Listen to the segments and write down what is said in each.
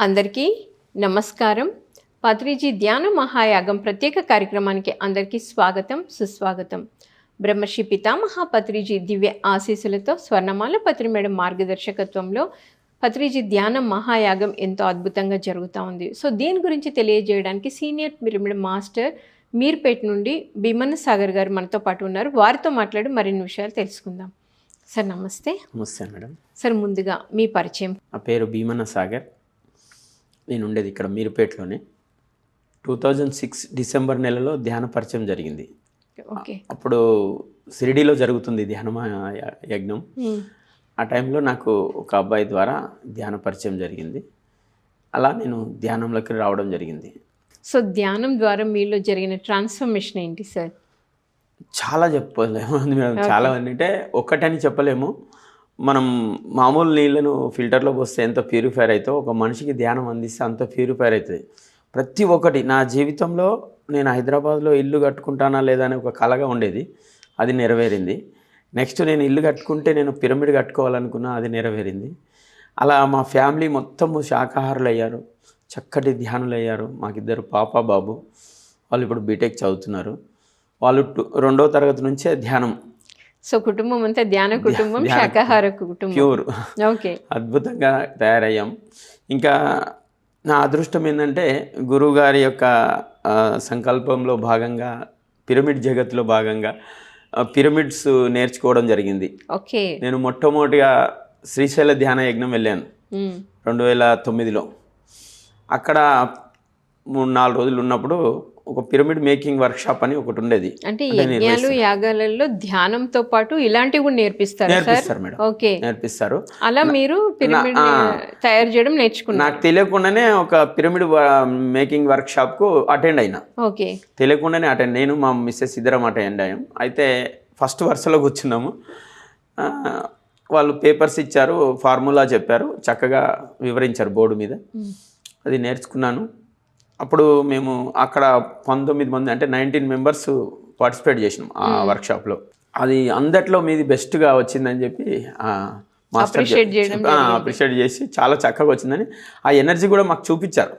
అందరికీ నమస్కారం. పత్రిజీ ధ్యాన మహాయాగం ప్రత్యేక కార్యక్రమానికి అందరికీ స్వాగతం, సుస్వాగతం. బ్రహ్మర్షి పితామహ పత్రిజీ దివ్య ఆశీస్సులతో స్వర్ణమాల పత్రి మేడం మార్గదర్శకత్వంలో పత్రిజీ ధ్యాన మహాయాగం ఎంతో అద్భుతంగా జరుగుతూ ఉంది. సో దీని గురించి తెలియజేయడానికి సీనియర్ పిరమిడ్ మాస్టర్ మీర్పేట్ నుండి భీమన్న సాగర్ గారు మనతో పాటు ఉన్నారు. వారితో మాట్లాడి మరిన్ని విషయాలు తెలుసుకుందాం. సార్ నమస్తే. నమస్తే మేడం. సార్ ముందుగా మీ పరిచయం. నా పేరు భీమన్న సాగర్. నేను ఉండేది ఇక్కడ మీరుపేటలోనే. 2006 డిసెంబర్ నెలలో ధ్యాన పరిచయం జరిగింది. ఓకే. అప్పుడు షిరిడీలో జరుగుతుంది ధ్యాన యజ్ఞం. ఆ టైంలో నాకు ఒక అబ్బాయి ద్వారా ధ్యాన పరిచయం జరిగింది. అలా నేను ధ్యానంలోకి రావడం జరిగింది. సో ధ్యానం ద్వారా మీలో జరిగిన ట్రాన్స్ఫర్మేషన్ ఏంటి సార్? చాలా చెప్పలేము మేడం. చాలా అంటే ఒక్కటని చెప్పలేము. మనం మామూలు నీళ్ళను ఫిల్టర్లో పోస్తే ఎంత ప్యూరిఫైర్ అవుతుందో ఒక మనిషికి ధ్యానం అందిస్తే అంత ప్యూరిఫైర్ అవుతుంది. ప్రతి ఒక్కటి నా జీవితంలో నేను హైదరాబాద్లో ఇల్లు కట్టుకుంటానా లేదా అని ఒక కలగా ఉండేది, అది నెరవేరింది. నెక్స్ట్ నేను ఇల్లు కట్టుకుంటే నేను పిరమిడ్ కట్టుకోవాలనుకున్నా, అది నెరవేరింది. అలా మా ఫ్యామిలీ మొత్తము శాకాహారులు అయ్యారు, చక్కటి ధ్యానులు అయ్యారు. మాకిద్దరు పాప బాబు, వాళ్ళు ఇప్పుడు బీటెక్ చదువుతున్నారు. వాళ్ళు 2వ తరగతి నుంచే ధ్యానం. సో కుటుంబం అంతా ధ్యాన కుటుంబం, శాకాహార కుటుంబం. ప్యూర్. ఓకే. అద్భుతంగా తయారయ్యాం. ఇంకా నా అదృష్టం ఏంటంటే గురువు గారి యొక్క సంకల్పంలో భాగంగా పిరమిడ్ జగత్తులో భాగంగా పిరమిడ్స్ నేర్చుకోవడం జరిగింది. ఓకే. నేను మొట్టమొదటిగా శ్రీశైల ధ్యాన యజ్ఞం వెళ్ళాను 2009లో. అక్కడ 3-4 రోజులు ఉన్నప్పుడు ఒక పిరమిడ్ మేకింగ్ వర్క్షాప్ అని ఒకటి ఉండేది. అంటే యజ్ఞాలు యాగాలలో ధ్యానంతో పాటు ఇలాంటివి కూడా నేర్పిస్తారు మేడం. ఓకే, నేర్పిస్తారు. అలా మీరు పిరమిడ్ తయారు చేయడం నేర్చుకున్నారు? నాకు తెలియకుండానే ఒక పిరమిడ్ మేకింగ్ వర్క్షాప్కు అటెండ్ అయినా. ఓకే. తెలియకుండానే అటెండ్, నేను మా మిస్సెస్ ఇద్దరం అటెండ్ అయ్యాం. అయితే ఫస్ట్ వరుసలో కూర్చున్నాము. వాళ్ళు పేపర్స్ ఇచ్చారు, ఫార్ములా చెప్పారు, చక్కగా వివరించారు బోర్డు మీద. అది నేర్చుకున్నాను. అప్పుడు మేము అక్కడ 19 మంది అంటే 19 మెంబర్స్ పార్టిసిపేట్ చేసినాం ఆ వర్క్షాప్లో. అది అందట్లో మీది బెస్ట్గా వచ్చిందని చెప్పి మాస్టర్ అప్రిషియేట్ చేసి చాలా చక్కగా వచ్చిందని ఆ ఎనర్జీ కూడా మాకు చూపించారు.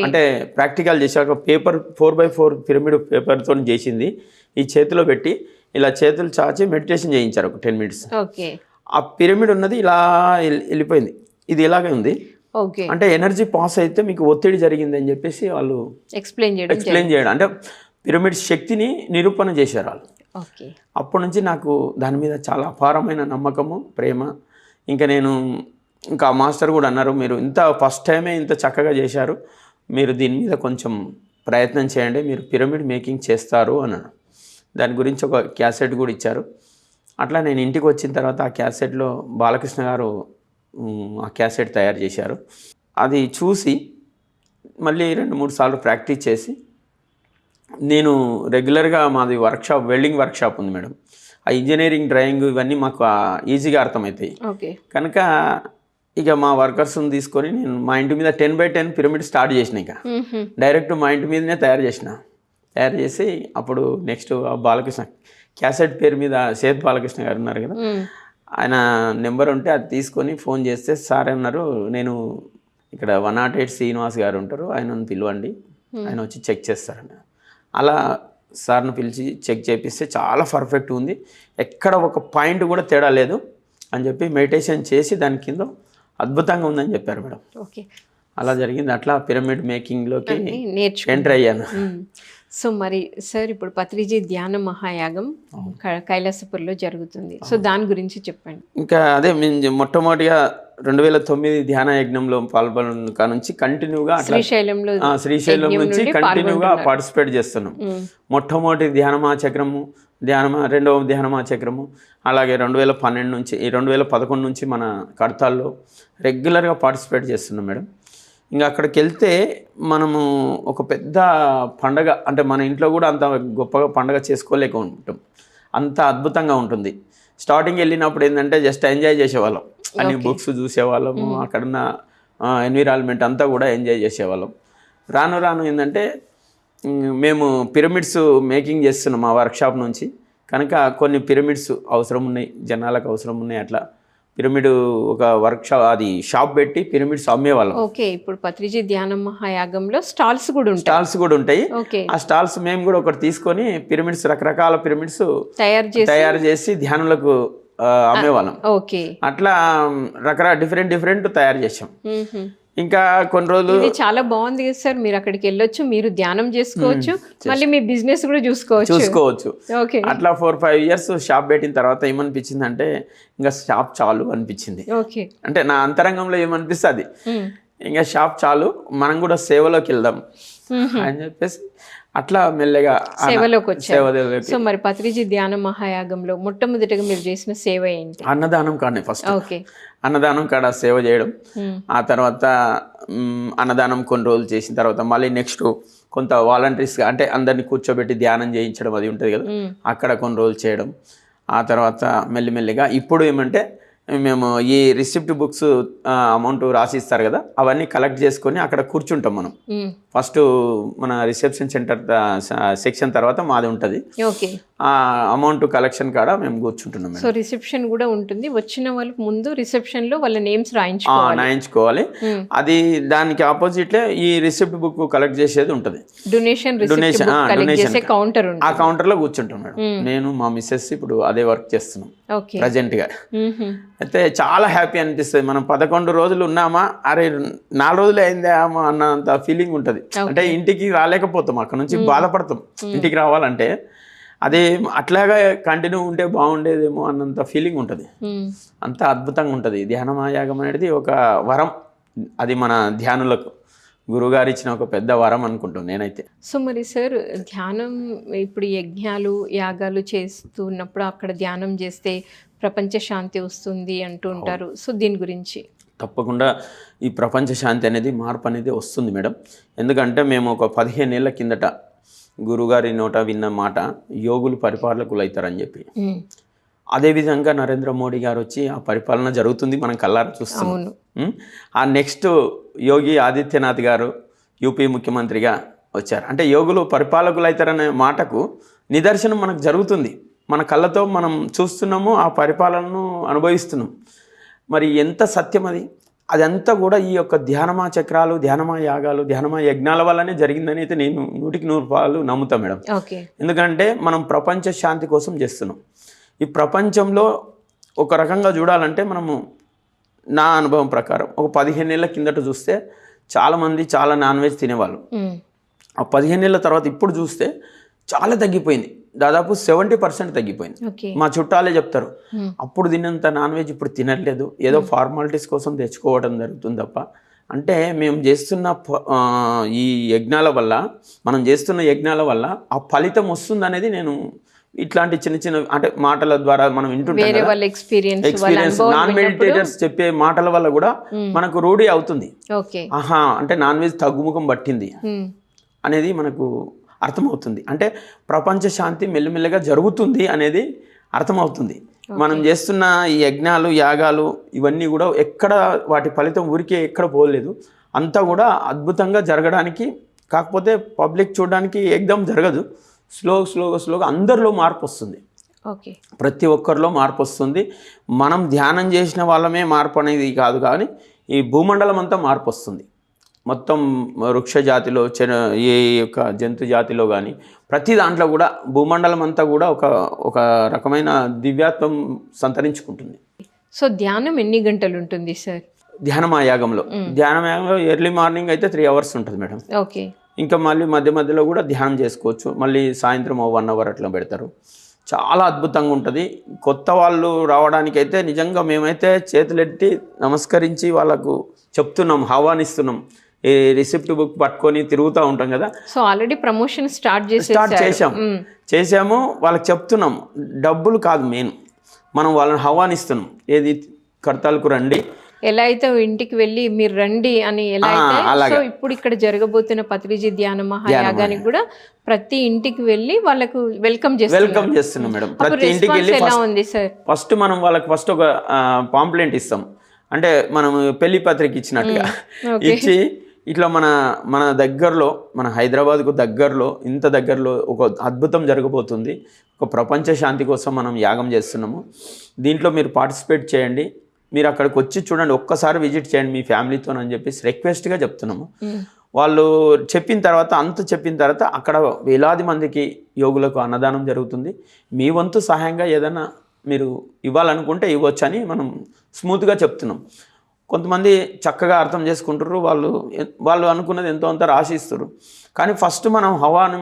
అంటే ప్రాక్టికల్ చేశాక పేపర్ 4x4 పిరమిడ్ పేపర్తో చేసింది ఈ చేతిలో పెట్టి ఇలా చేతులు చాచి మెడిటేషన్ చేయించారు ఒక 10 మినిట్స్. ఆ పిరమిడ్ ఉన్నది ఇలా వెళ్ళిపోయింది, ఇది ఇలాగే ఉంది. అంటే ఎనర్జీ పాస్ అయితే మీకు ఒత్తిడి జరిగింది అని చెప్పేసి వాళ్ళు ఎక్స్ప్లెయిన్ చేయడం, అంటే పిరమిడ్ శక్తిని నిరూపణ చేశారు వాళ్ళు. అప్పటి నుంచి నాకు దాని మీద చాలా అపారమైన నమ్మకము, ప్రేమ. ఇంకా మాస్టర్ కూడా అన్నారు, మీరు ఫస్ట్ టైమే ఇంత చక్కగా చేశారు, మీరు దీని మీద కొంచెం ప్రయత్నం చేయండి, మీరు పిరమిడ్ మేకింగ్ చేస్తారు అన్నాను. దాని గురించి ఒక క్యాసెట్ కూడా ఇచ్చారు. అట్లా నేను ఇంటికి వచ్చిన తర్వాత ఆ క్యాసెట్లో బాలకృష్ణ గారు ఆ క్యాసెట్ తయారు చేశారు. అది చూసి మళ్ళీ 2-3 సార్లు ప్రాక్టీస్ చేసి నేను రెగ్యులర్గా మాది వర్క్షాప్, వెల్డింగ్ వర్క్షాప్ ఉంది మేడం. ఆ ఇంజనీరింగ్, డ్రాయింగ్ ఇవన్నీ మాకు ఈజీగా అర్థమవుతాయి కనుక ఇక మా వర్కర్స్ని తీసుకొని నేను మా ఇంటి మీద 10x10 పిరమిడ్ స్టార్ట్ చేసిన. ఇక డైరెక్ట్ మా ఇంటి మీదనే తయారు చేసి అప్పుడు నెక్స్ట్ బాలకృష్ణ క్యాసెట్ పేరు మీద సేత్ బాలకృష్ణ గారు ఉన్నారు కదా, ఆయన నెంబర్ ఉంటే అది తీసుకొని ఫోన్ చేస్తే సార్ అన్నారు, నేను ఇక్కడ 108 శ్రీనివాస్ గారు ఉంటారు, ఆయనను పిలవండి, ఆయన వచ్చి చెక్ చేస్తారని. అలా సార్ను పిలిచి చెక్ చేపిస్తే చాలా పర్ఫెక్ట్ ఉంది, ఎక్కడ ఒక పాయింట్ కూడా తేడా లేదు అని చెప్పి మెడిటేషన్ చేసి దాని కింద అద్భుతంగా ఉందని చెప్పారు మేడం. ఓకే. అలా జరిగింది. అట్లా పిరమిడ్ మేకింగ్లోకి ఎంటర్ అయ్యాను. సో మరి సార్ ఇప్పుడు పత్రిజీ ధ్యాన మహాయాగం కైలాసపురిలో జరుగుతుంది, సో దాని గురించి చెప్పండి. ఇంకా అదే మేము మొట్టమొదటిగా 2009 ధ్యాన యజ్ఞంలో పాల్గొన నుంచి కంటిన్యూగా శ్రీశైలం నుంచి కంటిన్యూగా పార్టిసిపేట్ చేస్తున్నాం. మొట్టమొదటి ధ్యానమా చక్రము, రెండవ ధ్యానమా చక్రము, అలాగే 2012 నుంచి 2011 నుంచి మన కడతాల్లో రెగ్యులర్గా పార్టిసిపేట్ చేస్తున్నాం మేడం. ఇంకా అక్కడికి వెళ్తే మనము ఒక పెద్ద పండగ, అంటే మన ఇంట్లో కూడా అంత గొప్పగా పండగ చేసుకోలేక ఉంటాం, అంత అద్భుతంగా ఉంటుంది. స్టార్టింగ్ వెళ్ళినప్పుడు ఏంటంటే జస్ట్ ఎంజాయ్ చేసేవాళ్ళం, అన్ని బుక్స్ చూసేవాళ్ళము, అక్కడున్న ఎన్విరాన్మెంట్ అంతా కూడా ఎంజాయ్ చేసేవాళ్ళం. రాను ఏంటంటే మేము పిరమిడ్స్ మేకింగ్ చేస్తున్నాం ఆ వర్క్షాప్ నుంచి కనుక కొన్ని పిరమిడ్స్ అవసరం ఉన్నాయి, జనాలకు అవసరం ఉన్నాయి. అట్లా పిరమిడ్ ఒక వర్క్ షాప్, అది షాప్ పెట్టి పిరమిడ్స్ అమ్మేవాళ్ళం. ఓకే, ఇప్పుడు పత్రిజీ ధ్యాన మహాయాగంలో స్టాల్స్ కూడా ఉంటాయి. స్టాల్స్ కూడా ఉంటాయి. ఓకే, ఆ స్టాల్స్ మేము కూడా ఒకటి తీసుకొని పిరమిడ్స్, రకరకాల పిరమిడ్స్ తయారు చేసి ధ్యానులకు అమ్మేవాళ్ళం. ఓకే, అట్లా రకరకాల డిఫరెంట్ తయారు చేసాం. ఇంకా కొన్ని రోజులు ఇది చాలా బాగుంది కదా సార్. మీరు అక్కడికి వెళ్ళొచ్చు, మీరు ధ్యానం చేసుకోవచ్చు, మళ్ళీ మీ బిజినెస్ కూడా చూసుకోవచ్చు. ఓకే, అట్లా 4-5 years షాప్ పెట్టిన తర్వాత ఏమనిపించింది అంటే ఇంకా షాప్ చాలు అనిపించింది. ఓకే, అంటే నా అంతరంగంలో ఏమనిపిస్తుంది, ఇంకా షాప్ చాలు, మనం కూడా సేవలోకి వెళ్దాం అని చెప్పేసి అట్లా మెల్లగా సేవలోకి వచ్చారు. సో మరి పత్రిజీ ధ్యాన మహాయాగంలో మొట్టమొదటిగా మీరు చేసిన సేవ ఏంటి? అన్నదానం కాడనే ఫస్ట్. ఓకే, అన్నదానం కాడ సేవ చేయడం. ఆ తర్వాత అన్నదానం కొన్ని రోజులు చేసిన తర్వాత మళ్ళీ నెక్స్ట్ కొంత వాలంటీర్స్గా, అంటే అందరినీ కూర్చోబెట్టి ధ్యానం చేయించడం అది ఉంటుంది కదా, అక్కడ కొన్ని రోజులు చేయడం. ఆ తర్వాత మెల్లిమెల్లిగా ఇప్పుడు ఏమంటే మేము ఈ రిసిప్ట్ బుక్స్ అమౌంట్ రాసిస్తారు కదా, అవన్నీ కలెక్ట్ చేసుకొని అక్కడ కూర్చుంటాం మనం. ఫస్ట్ మన రిసెప్షన్ సెంటర్ సెక్షన్ తర్వాత మాది ఉంటుంది. ఓకే, ఆ అమౌంట్ కలెక్షన్ కాడ మేము కూర్చుంటున్నాం. సో రిసెప్షన్ కూడా ఉంటుంది. వచ్చిన వాళ్ళకి ముందు రిసెప్షన్ లో వాళ్ళ నేమ్స్ రాయించుకోవాలి. అది దానికి ఆపోజిట్లే ఈ రిసిప్ట్ బుక్ కలెక్ట్ చేసేది ఉంటుంది. డొనేషన్ కౌంటర్, ఆ కౌంటర్ లో కూర్చుంటాం మేడం. నేను మా మిస్సెస్ ఇప్పుడు అదే వర్క్ చేస్తున్నాం ప్రజెంట్ గా. అయితే చాలా హ్యాపీ అనిపిస్తుంది. మనం 11 రోజులు ఉన్నామా, అరే 4 రోజులు అయిందా అన్నంత ఫీలింగ్ ఉంటుంది. అంటే ఇంటికి రాలేకపోతాం, అక్కడ నుంచి బాధపడతాం ఇంటికి రావాలంటే. అదే అట్లాగా కంటిన్యూ ఉంటే బాగుండేదేమో అన్నంత ఫీలింగ్ ఉంటుంది. అంత అద్భుతంగా ఉంటుంది. ధ్యానమాయాగం అనేది ఒక వరం. అది మన ధ్యానులకు గురుగారు ఇచ్చిన ఒక పెద్ద వరం అనుకుంటాను నేనైతే. సో మరి సార్, ధ్యానం ఇప్పుడు యజ్ఞాలు యాగాలు చేస్తున్నప్పుడు అక్కడ ధ్యానం చేస్తే ప్రపంచ శాంతి వస్తుంది అంటూ ఉంటారు. సో దీని గురించి తప్పకుండా ఈ ప్రపంచ శాంతి అనేది, మార్పు అనేది వస్తుంది మేడం. ఎందుకంటే మేము ఒక 15 ఏళ్ల కిందట గురుగారి నోట విన్న మాట, యోగులు పరిపాలకులు అవుతారని చెప్పి. అదేవిధంగా నరేంద్ర మోడీ గారు వచ్చి ఆ పరిపాలన జరుగుతుంది, మనం కళ్ళారా చూస్తున్నాం. ఆ నెక్స్ట్ యోగి ఆదిత్యనాథ్ గారు యూపీ ముఖ్యమంత్రిగా వచ్చారు. అంటే యోగులు పరిపాలకులు అవుతారనే మాటకు నిదర్శనం మనకు జరుగుతుంది. మన కళ్ళతో మనం చూస్తున్నాము, ఆ పరిపాలనను అనుభవిస్తున్నాం. మరి ఎంత సత్యం అది. అదంతా కూడా ఈ యొక్క ధ్యానమా చక్రాలు, ధ్యానమా యాగాలు, ధ్యానమా యజ్ఞాల వల్లనే జరిగిందని అయితే నేను 100% నమ్ముతా మేడం. ఎందుకంటే మనం ప్రపంచ శాంతి కోసం చేస్తున్నాం. ఈ ప్రపంచంలో ఒక రకంగా చూడాలంటే మనము, నా అనుభవం ప్రకారం ఒక 15 ఏళ్ల కిందట చూస్తే చాలామంది చాలా నాన్ వెజ్ తినేవాళ్ళు. ఆ 15 ఏళ్ల తర్వాత ఇప్పుడు చూస్తే చాలా తగ్గిపోయింది. దాదాపు 70% తగ్గిపోయింది. మా చుట్టాలే చెప్తారు, అప్పుడు తిన్నంత నాన్ వెజ్ ఇప్పుడు తినట్లేదు, ఏదో ఫార్మాలిటీస్ కోసం తెచ్చుకోవడం జరుగుతుంది తప్ప. అంటే మేము చేస్తున్న ఈ యజ్ఞాల వల్ల, మనం చేస్తున్న యజ్ఞాల వల్ల ఆ ఫలితం వస్తుంది అనేది నేను ఇట్లాంటి చిన్న చిన్న అంటే మాటల ద్వారా మనం వింటుంటాం. ఎక్స్పీరియన్స్ నాన్ మెడిటేటర్స్ చెప్పే మాటల వల్ల కూడా మనకు రూఢి అవుతుంది. ఆహా, అంటే నాన్ వెజ్ తగ్గుముఖం పట్టింది అనేది మనకు అర్థమవుతుంది. అంటే ప్రపంచ శాంతి మెల్లిమెల్లిగా జరుగుతుంది అనేది అర్థమవుతుంది. మనం చేస్తున్న ఈ యజ్ఞాలు యాగాలు ఇవన్నీ కూడా ఎక్కడ వాటి ఫలితం ఊరికే ఎక్కడ పోలేదు, అంతా కూడా అద్భుతంగా జరగడానికి. కాకపోతే పబ్లిక్ చూడడానికి ఏకదం జరగదు, స్లోగా అందరిలో మార్పు వస్తుంది. ప్రతి ఒక్కరిలో మార్పు వస్తుంది. మనం ధ్యానం చేసిన వాళ్ళమే మార్పు అనేది కాదు, కానీ ఈ భూమండలం అంతా మార్పు వస్తుంది. మొత్తం వృక్ష జాతిలో, ఏ యొక్క జంతు జాతిలో కానీ ప్రతి దాంట్లో కూడా భూమండలం అంతా కూడా ఒక రకమైన దివ్యాత్వం సంతరించుకుంటుంది. సో ధ్యానం ఎన్ని గంటలు ఉంటుంది సార్? ధ్యానమాయాగంలో ఎర్లీ మార్నింగ్ అయితే 3 hours ఉంటుంది మేడం. ఓకే, ఇంకా మళ్ళీ మధ్యలో కూడా ధ్యానం చేసుకోవచ్చు. మళ్ళీ సాయంత్రం 1 hour అట్లా పెడతారు. చాలా అద్భుతంగా ఉంటుంది. కొత్త వాళ్ళు రావడానికైతే నిజంగా మేమైతే చేతులెట్టి నమస్కరించి వాళ్ళకు చెప్తున్నాం, ఆహ్వానిస్తున్నాం. ఈ రిసిప్ట్ బుక్ పట్టుకొని తిరుగుతూ ఉంటాం కదా. సో ఆల్రెడీ ప్రమోషన్ స్టార్ట్ చేసాము. వాళ్ళకి చెప్తున్నాం, డబ్బులు కాదు మెయిన్, మనం వాళ్ళని ఆహ్వానిస్తున్నాం. ఏది కర్తాలకు రండి, ఎలా అయితే ఇంటికి వెళ్ళి మీరు రండి అని ఎలా అయితే, సో ఇప్పుడు ఇక్కడ జరగబోతున్న పత్రిజీ ధ్యాన మహాయాగానికి కూడా ప్రతి ఇంటికి వెళ్ళి వాళ్ళకు వెల్కమ్ చేస్తున్నాం మేడం. ప్రతి ఇంటికి వెళ్ళి ఎలా ఉంది సార్? ఫస్ట్ మనం వాళ్ళకి ఫస్ట్ ఒక పాంప్లెంట్ ఇస్తాం. అంటే మనం పెళ్లి పత్రిక ఇచ్చినట్టుగా ఇచ్చి, ఇట్లా మన దగ్గరలో, మన హైదరాబాద్కు దగ్గరలో, ఇంత దగ్గరలో ఒక అద్భుతం జరగబోతుంది. ఒక ప్రపంచ శాంతి కోసం మనం యాగం చేస్తున్నాము. దీంట్లో మీరు పార్టిసిపేట్ చేయండి. మీరు అక్కడికి వచ్చి చూడండి, ఒక్కసారి విజిట్ చేయండి మీ ఫ్యామిలీతో అని చెప్పేసి రిక్వెస్ట్గా చెప్తున్నాము. వాళ్ళు చెప్పిన తర్వాత అక్కడ వేలాది మందికి యోగులకు అన్నదానం జరుగుతుంది. మీ వంతు సహాయంగా ఏదైనా మీరు ఇవ్వాలనుకుంటే ఇవ్వచ్చు అని మనం స్మూత్గా చెప్తున్నాం. కొంతమంది చక్కగా అర్థం చేసుకుంటారు, వాళ్ళు అనుకున్నది ఎంతో అంత రాసిస్తారు. కానీ ఫస్ట్ మనం హవాను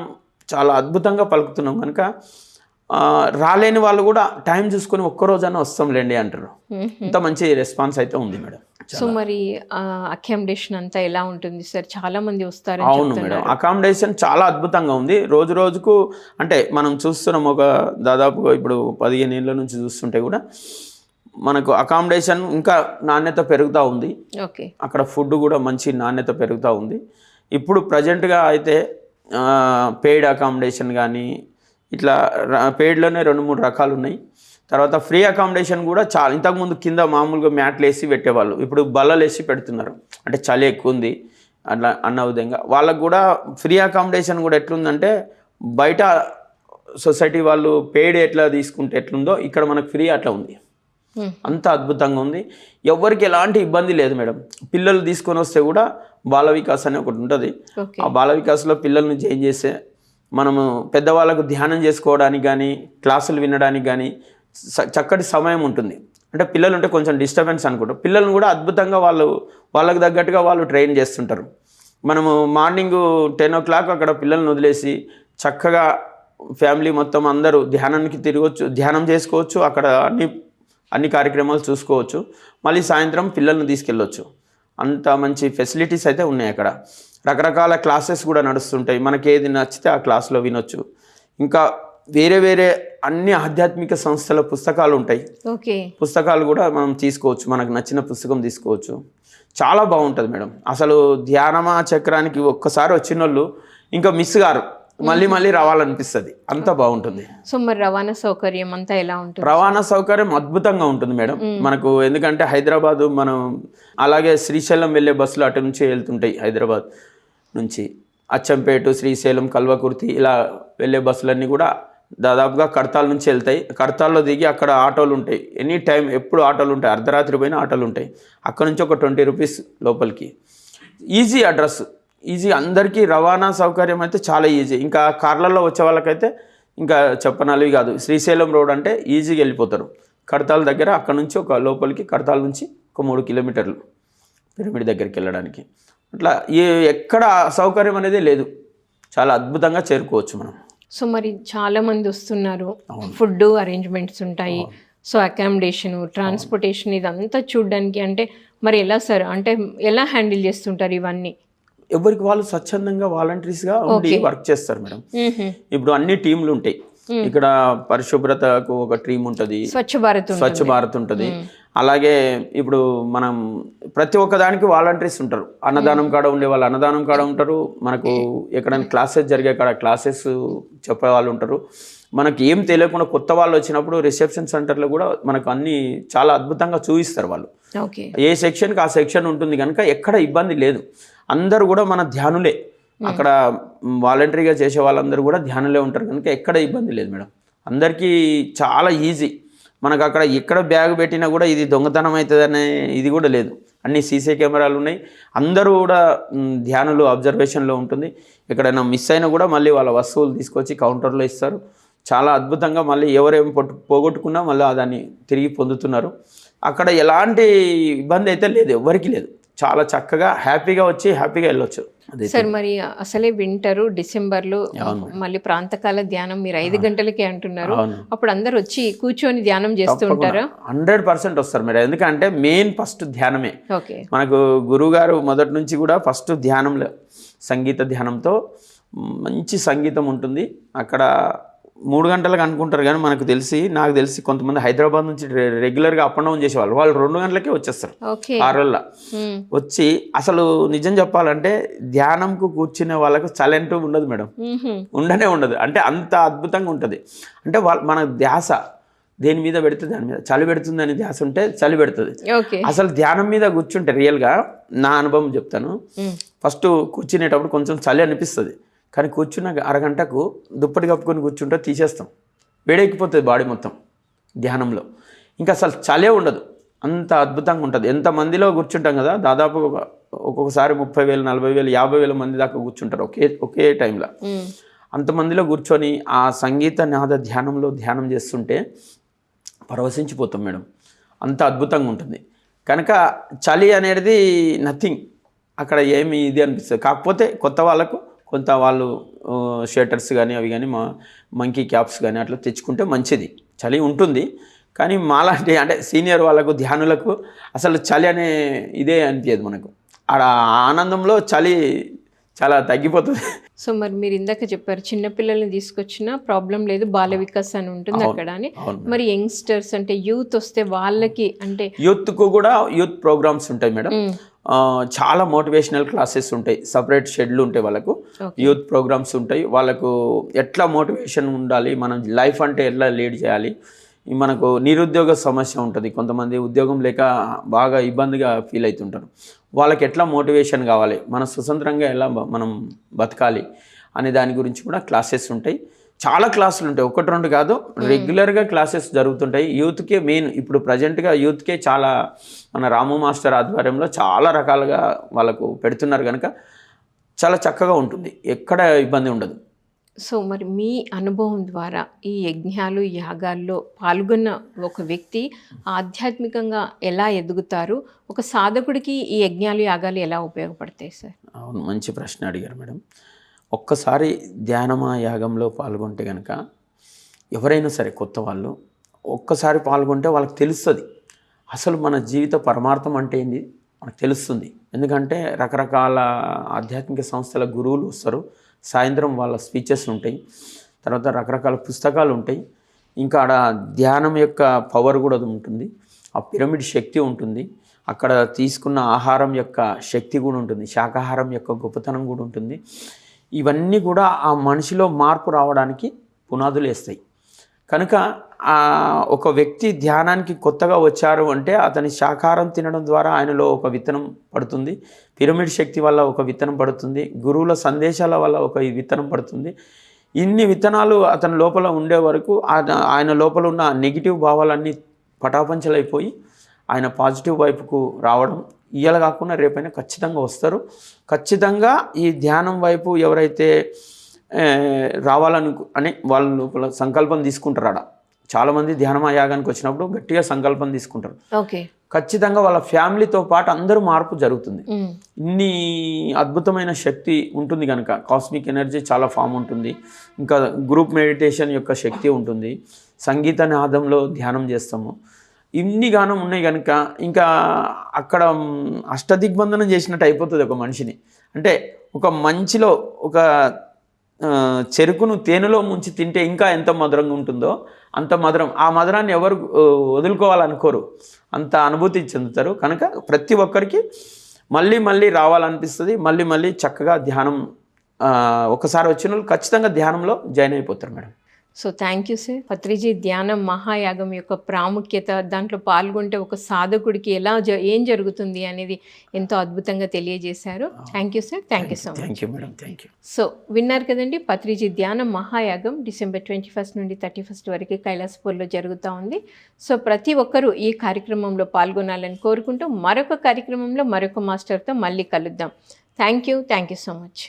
చాలా అద్భుతంగా పలుకుతున్నాం కనుక రాలేని వాళ్ళు కూడా టైం చూసుకొని ఒక్కరోజైనా వస్తాంలేండి అంటారు. ఇంత మంచి రెస్పాన్స్ అయితే ఉంది మేడం. సో మరి అకామిడేషన్ అంతా ఎలా ఉంటుంది సార్? చాలా మంది వస్తారు. అవును మేడం, అకామిడేషన్ చాలా అద్భుతంగా ఉంది. రోజు రోజుకు అంటే మనం చూస్తున్నాం, ఒక దాదాపుగా ఇప్పుడు 15 ఏళ్ళ నుంచి చూస్తుంటే కూడా మనకు అకామిడేషన్ ఇంకా నాణ్యత పెరుగుతూ ఉంది. ఓకే, అక్కడ ఫుడ్ కూడా మంచి నాణ్యత పెరుగుతూ ఉంది. ఇప్పుడు ప్రజెంట్గా అయితే పెయిడ్ అకామిడేషన్ కానీ ఇట్లా పెయిడ్లోనే 2-3 రకాలు ఉన్నాయి. తర్వాత ఫ్రీ అకామిడేషన్ కూడా చాలా, ఇంతకుముందు కింద మామూలుగా మ్యాట్లు వేసి పెట్టేవాళ్ళు, ఇప్పుడు బల్లలు వేసి పెడుతున్నారు. అంటే చలి ఎక్కువ ఉంది అట్లా అన్న విధంగా వాళ్ళకు కూడా ఫ్రీ అకామిడేషన్ కూడా ఎట్లుందంటే బయట సొసైటీ వాళ్ళు పెయిడ్ ఎట్లా తీసుకుంటే ఎట్లుందో ఇక్కడ మనకు ఫ్రీ అట్లా ఉంది. అంత అద్భుతంగా ఉంది. ఎవరికి ఎలాంటి ఇబ్బంది లేదు మేడం. పిల్లలు తీసుకొని వస్తే కూడా బాల వికాస్ అని ఒకటి ఉంటుంది. ఆ బాల వికాస్లో పిల్లల్ని జాయిన్ చేస్తే మనము పెద్దవాళ్ళకు ధ్యానం చేసుకోవడానికి కానీ క్లాసులు వినడానికి కానీ చక్కటి సమయం ఉంటుంది. అంటే పిల్లలు ఉంటే కొంచెం డిస్టర్బెన్స్ అనుకుంటారు. పిల్లలను కూడా అద్భుతంగా వాళ్ళకు తగ్గట్టుగా వాళ్ళు ట్రైన్ చేస్తుంటారు. మనము మార్నింగ్ 10 o'clock అక్కడ పిల్లల్ని వదిలేసి చక్కగా ఫ్యామిలీ మొత్తం అందరూ ధ్యానానికి తిరగవచ్చు, ధ్యానం చేసుకోవచ్చు, అక్కడ అన్ని కార్యక్రమాలు చూసుకోవచ్చు. మళ్ళీ సాయంత్రం పిల్లల్ని తీసుకెళ్ళొచ్చు. అంత మంచి ఫెసిలిటీస్ అయితే ఉన్నాయి అక్కడ. రకరకాల క్లాసెస్ కూడా నడుస్తుంటాయి. మనకి ఏది నచ్చితే ఆ క్లాస్లో వినొచ్చు. ఇంకా వేరే అన్ని ఆధ్యాత్మిక సంస్థల పుస్తకాలు ఉంటాయి. పుస్తకాలు కూడా మనం తీసుకోవచ్చు, మనకు నచ్చిన పుస్తకం తీసుకోవచ్చు. చాలా బాగుంటుంది మేడం. అసలు ధ్యానమా చక్రానికి ఒక్కసారి వచ్చిన వాళ్ళు ఇంకా మిస్ గారు, మళ్ళీ రావాలనిపిస్తుంది. అంత బాగుంటుంది. సో మరి రవాణా సౌకర్యం అంతా ఎలా ఉంటుంది? రవాణా సౌకర్యం అద్భుతంగా ఉంటుంది మేడం మనకు. ఎందుకంటే హైదరాబాదు మనం అలాగే శ్రీశైలం వెళ్ళే బస్సులు అటు నుంచి వెళ్తుంటాయి. హైదరాబాద్ నుంచి అచ్చంపేట, శ్రీశైలం, కల్వకుర్తి ఇలా వెళ్ళే బస్సులన్నీ కూడా దాదాపుగా కడతాల నుంచి వెళ్తాయి. కడతాల్లో దిగి అక్కడ ఆటోలు ఉంటాయి. ఎనీ టైం ఎప్పుడు ఆటోలు ఉంటాయి. అర్ధరాత్రి పోయినా ఆటోలు ఉంటాయి. అక్కడ నుంచి ఒక 20 రూపీస్ లోపలికి. Easy address, easy. అందరికీ రవాణా సౌకర్యం అయితే చాలా ఈజీ. ఇంకా కార్లలో వచ్చే వాళ్ళకైతే ఇంకా చెప్పనలివి కాదు. శ్రీశైలం రోడ్ అంటే ఈజీగా వెళ్ళిపోతారు. కడతాల దగ్గర అక్కడ నుంచి ఒక లోపలికి, కడతాల నుంచి ఒక 3 కిలోమీటర్లు పిరమిడ్ దగ్గరికి వెళ్ళడానికి. అట్లా ఎక్కడ సౌకర్యం అనేది లేదు. చాలా అద్భుతంగా చేరుకోవచ్చు మనం. సో మరి చాలా మంది వస్తున్నారు, ఫుడ్ అరేంజ్మెంట్స్ ఉంటాయి. సో అకామిడేషన్, ట్రాన్స్పోర్టేషన్ ఇదంతా చూడడానికి అంటే మరి ఎలా సార్? అంటే ఎలా హ్యాండిల్ చేస్తుంటారు ఇవన్నీ? ఎవరికి వాళ్ళు స్వచ్ఛందంగా వాలంటీర్స్గా ఉండి వర్క్ చేస్తారు మేడం. ఇప్పుడు అన్ని టీంలు ఉంటాయి. ఇక్కడ పరిశుభ్రతకు ఒక టీం ఉంటుంది, స్వచ్ఛ భారత్ ఉంటుంది. అలాగే ఇప్పుడు మనం ప్రతి ఒక్క దానికి వాలంటీర్స్ ఉంటారు. అన్నదానం కాడ ఉండే వాళ్ళు అన్నదానం కాడ ఉంటారు. మనకు ఎక్కడైనా క్లాసెస్ జరిగే కాడ క్లాసెస్ చెప్పే వాళ్ళు ఉంటారు. మనకి ఏం తెలియకుండా కొత్త వాళ్ళు వచ్చినప్పుడు రిసెప్షన్ సెంటర్లో కూడా మనకు అన్ని చాలా అద్భుతంగా చూపిస్తారు వాళ్ళు. ఏ సెక్షన్కి ఆ సెక్షన్ ఉంటుంది కనుక ఎక్కడ ఇబ్బంది లేదు. అందరూ కూడా మన ధ్యానులే. అక్కడ వాలంటరీగా చేసే వాళ్ళందరూ కూడా ధ్యానులే ఉంటారు కనుక ఎక్కడ ఇబ్బంది లేదు మేడం. అందరికీ చాలా ఈజీ. మనకు అక్కడ ఎక్కడ బ్యాగ్ పెట్టినా కూడా ఇది దొంగతనం అవుతుందనే ఇది కూడా లేదు. అన్ని సీసీ కెమెరాలు ఉన్నాయి. అందరూ కూడా ధ్యానులు అబ్జర్వేషన్లో ఉంటుంది. ఎక్కడైనా మిస్ అయినా కూడా మళ్ళీ వాళ్ళ వస్తువులు తీసుకొచ్చి కౌంటర్లో ఇస్తారు. చాలా అద్భుతంగా మళ్ళీ ఎవరేం పోగొట్టుకున్నా మళ్ళీ దాన్ని తిరిగి పొందుతున్నారు. అక్కడ ఎలాంటి ఇబ్బంది అయితే లేదు, ఎవరికి లేదు. చాలా చక్కగా హ్యాపీగా వచ్చి హ్యాపీగా వెళ్ళొచ్చు. సార్ మరి అసలే వింటరు డిసెంబర్లో మళ్ళీ ప్రాంతకాల ధ్యానం మీరు 5 గంటలకే అంటున్నారు. అప్పుడు అందరు వచ్చి కూర్చొని ధ్యానం చేస్తూ ఉంటారా? 100% వస్తారు మేడం. ఎందుకంటే మెయిన్ ఫస్ట్ ధ్యానమే. మనకు గురువు గారు మొదటి నుంచి కూడా ఫస్ట్ ధ్యానంలో సంగీత ధ్యానంతో మంచి సంగీతం ఉంటుంది. అక్కడ 3 గంటలకు అనుకుంటారు కానీ నాకు తెలిసి కొంతమంది హైదరాబాద్ నుంచి రెగ్యులర్గా అప్ అండ్ డౌన్ చేసేవాళ్ళు. వాళ్ళు 2 గంటలకే వచ్చేస్తారు. కార్లలో వచ్చి అసలు నిజం చెప్పాలంటే ధ్యానంకు కూర్చునే వాళ్ళకు చలంటూ ఉండదు మేడం. ఉండదు. అంటే అంత అద్భుతంగా ఉంటుంది. అంటే మన ధ్యాస దేని మీద పెడితే దాని మీద. చలి పెడుతుంది అని ధ్యాస ఉంటే చలి పెడుతుంది. అసలు ధ్యానం మీద కూర్చుంటే రియల్గా నా అనుభవం చెప్తాను. ఫస్ట్ కూర్చునేటప్పుడు కొంచెం చలి అనిపిస్తుంది. కానీ కూర్చున్న అరగంటకు దుప్పటి కప్పుకొని కూర్చుంటే తీసేస్తాం. వేడెక్కిపోతుంది బాడీ మొత్తం ధ్యానంలో. ఇంకా అసలు చలే ఉండదు. అంత అద్భుతంగా ఉంటుంది. ఎంతమందిలో కూర్చుంటాం కదా, దాదాపు ఒక్కొక్కసారి 30,000, 40,000, 50,000 మంది దాకా కూర్చుంటారు ఒకే టైంలో. అంతమందిలో కూర్చొని ఆ సంగీత నాద ధ్యానం చేస్తుంటే పరవశించిపోతాం మేడం. అంత అద్భుతంగా ఉంటుంది. కనుక చలి అనేది నథింగ్, అక్కడ ఏమి ఇది అనిపిస్తుంది. కాకపోతే కొత్త వాళ్ళు షేటర్స్ కానీ అవి కానీ మంకీ క్యాప్స్ కానీ అట్లా తెచ్చుకుంటే మంచిది. చలి ఉంటుంది కానీ మాలాంటి అంటే సీనియర్ వాళ్ళకు ధ్యానులకు అసలు చలి అనే ఇదే అనిపించదు మనకు. ఆడ ఆనందంలో చలి చాలా తగ్గిపోతుంది. సో మరి మీరు ఇందాక చెప్పారు చిన్నపిల్లల్ని తీసుకొచ్చినా ప్రాబ్లం లేదు, బాల వికాస్ అని ఉంటుంది అక్కడ అని. మరి యంగ్స్టర్స్ అంటే యూత్ వస్తే వాళ్ళకి అంటే యూత్కు కూడా యూత్ ప్రోగ్రామ్స్ ఉంటాయి మేడం. చాలా మోటివేషనల్ క్లాసెస్ ఉంటాయి, సపరేట్ షెడ్యూల్ ఉంటాయి వాళ్ళకు. యూత్ ప్రోగ్రామ్స్ ఉంటాయి, వాళ్ళకు ఎట్లా మోటివేషన్ ఉండాలి, మనం లైఫ్ అంటే ఎట్లా లీడ్ చేయాలి. మనకు నిరుద్యోగ సమస్య ఉంటుంది, కొంతమంది ఉద్యోగం లేక బాగా ఇబ్బందిగా ఫీల్ అవుతుంటారు. వాళ్ళకి ఎట్లా మోటివేషన్ కావాలి, మన స్వతంత్రంగా ఎలా మనం బతకాలి అనే దాని గురించి కూడా క్లాసెస్ ఉంటాయి. చాలా క్లాసులు ఉంటాయి, 1-2 కాదు, రెగ్యులర్గా క్లాసెస్ జరుగుతుంటాయి. యూత్కే మెయిన్ ఇప్పుడు ప్రజెంట్గా యూత్కే చాలా మన రాము మాస్టర్ ఆధ్వర్యంలో చాలా రకాలుగా వాళ్ళకు పెడుతున్నారు కనుక చాలా చక్కగా ఉంటుంది, ఎక్కడ ఇబ్బంది ఉండదు. సో మరి మీ అనుభవం ద్వారా ఈ యజ్ఞాలు యాగాల్లో పాల్గొన్న ఒక వ్యక్తి ఆధ్యాత్మికంగా ఎలా ఎదుగుతారు, ఒక సాధకుడికి ఈ యజ్ఞాలు యాగాలు ఎలా ఉపయోగపడతాయి సార్? అవును, మంచి ప్రశ్న అడిగారు మేడం. ఒక్కసారి ధ్యానమా యాగంలో పాల్గొంటే కనుక ఎవరైనా సరే కొత్త వాళ్ళు ఒక్కసారి పాల్గొంటే వాళ్ళకి తెలుస్తుంది అసలు మన జీవిత పరమార్థం అంటే ఏంది మనకు తెలుస్తుంది. ఎందుకంటే రకరకాల ఆధ్యాత్మిక సంస్థల గురువులు వస్తారు, సాయంత్రం వాళ్ళ స్పీచెస్ ఉంటాయి, తర్వాత రకరకాల పుస్తకాలు ఉంటాయి, ఇంకా ఆడ ధ్యానం యొక్క పవర్ కూడా ఉంటుంది, ఆ పిరమిడ్ శక్తి ఉంటుంది, అక్కడ తీసుకున్న ఆహారం యొక్క శక్తి కూడా ఉంటుంది, శాకాహారం యొక్క గొప్పతనం కూడా ఉంటుంది. ఇవన్నీ కూడా ఆ మనిషిలో మార్పు రావడానికి పునాదులు వేస్తాయి. కనుక ఒక వ్యక్తి ధ్యానానికి కొత్తగా వచ్చారు అంటే అతని శాకాహారం తినడం ద్వారా ఆయనలో ఒక విత్తనం పడుతుంది, పిరమిడ్ శక్తి వల్ల ఒక విత్తనం పడుతుంది, గురువుల సందేశాల వల్ల ఒక విత్తనం పడుతుంది. ఇన్ని విత్తనాలు అతని లోపల ఉండే వరకు ఆయన లోపల ఉన్న నెగిటివ్ భావాలన్నీ పటాపంచలైపోయి ఆయన పాజిటివ్ వైపుకు రావడం, ఇయ్యాల కాకుండా రేపైనా ఖచ్చితంగా వస్తారు. ఖచ్చితంగా ఈ ధ్యానం వైపు ఎవరైతే రావాలని వాళ్ళ లోపల సంకల్పం తీసుకుంటారు. ఆడ చాలామంది ధ్యానమా యాగానికి వచ్చినప్పుడు గట్టిగా సంకల్పం తీసుకుంటారు. ఓకే, ఖచ్చితంగా వాళ్ళ ఫ్యామిలీతో పాటు అందరూ మార్పు జరుగుతుంది. ఇన్ని అద్భుతమైన శక్తి ఉంటుంది కనుక కాస్మిక్ ఎనర్జీ చాలా ఫామ్ ఉంటుంది, ఇంకా గ్రూప్ మెడిటేషన్ యొక్క శక్తి ఉంటుంది, సంగీత నాదంలో ధ్యానం చేస్తాము, ఇన్ని గానం ఉన్నాయి కనుక ఇంకా అక్కడ అష్టదిగ్బంధనం చేసినట్టు అయిపోతుంది ఒక మనిషిని. అంటే ఒక మంచిలో ఒక చెరుకును తేనెలో ముంచి తింటే ఇంకా ఎంత మధురంగా ఉంటుందో అంత మధురం, ఆ మధురాన్ని ఎవరు వదులుకోవాలనుకోరు, అంత అనుభూతి చెందుతారు. కనుక ప్రతి ఒక్కరికి మళ్ళీ మళ్ళీ రావాలనిపిస్తుంది, మళ్ళీ మళ్ళీ చక్కగా ధ్యానం ఒకసారి వచ్చిన వాళ్ళు ఖచ్చితంగా ధ్యానంలో జాయిన్ అయిపోతారు madam. So thank you sir. Patriji ధ్యానం మహాయాగం యొక్క ప్రాముఖ్యత, దాంట్లో పాల్గొంటే ఒక సాధకుడికి ఏం జరుగుతుంది అనేది ఎంతో అద్భుతంగా తెలియజేశారు. Thank you sir, thank you so much. Thank you madam, thank you. So విన్నారు కదండి, పత్రిజీ ధ్యానం మహాయాగం December 21 నుండి 31 వరకు కైలాసపూర్లో జరుగుతూ ఉంది. సో ప్రతి ఒక్కరూ ఈ కార్యక్రమంలో పాల్గొనాలని కోరుకుంటూ మరొక కార్యక్రమంలో మరొక మాస్టర్తో మళ్ళీ కలుద్దాం. Thank you so much.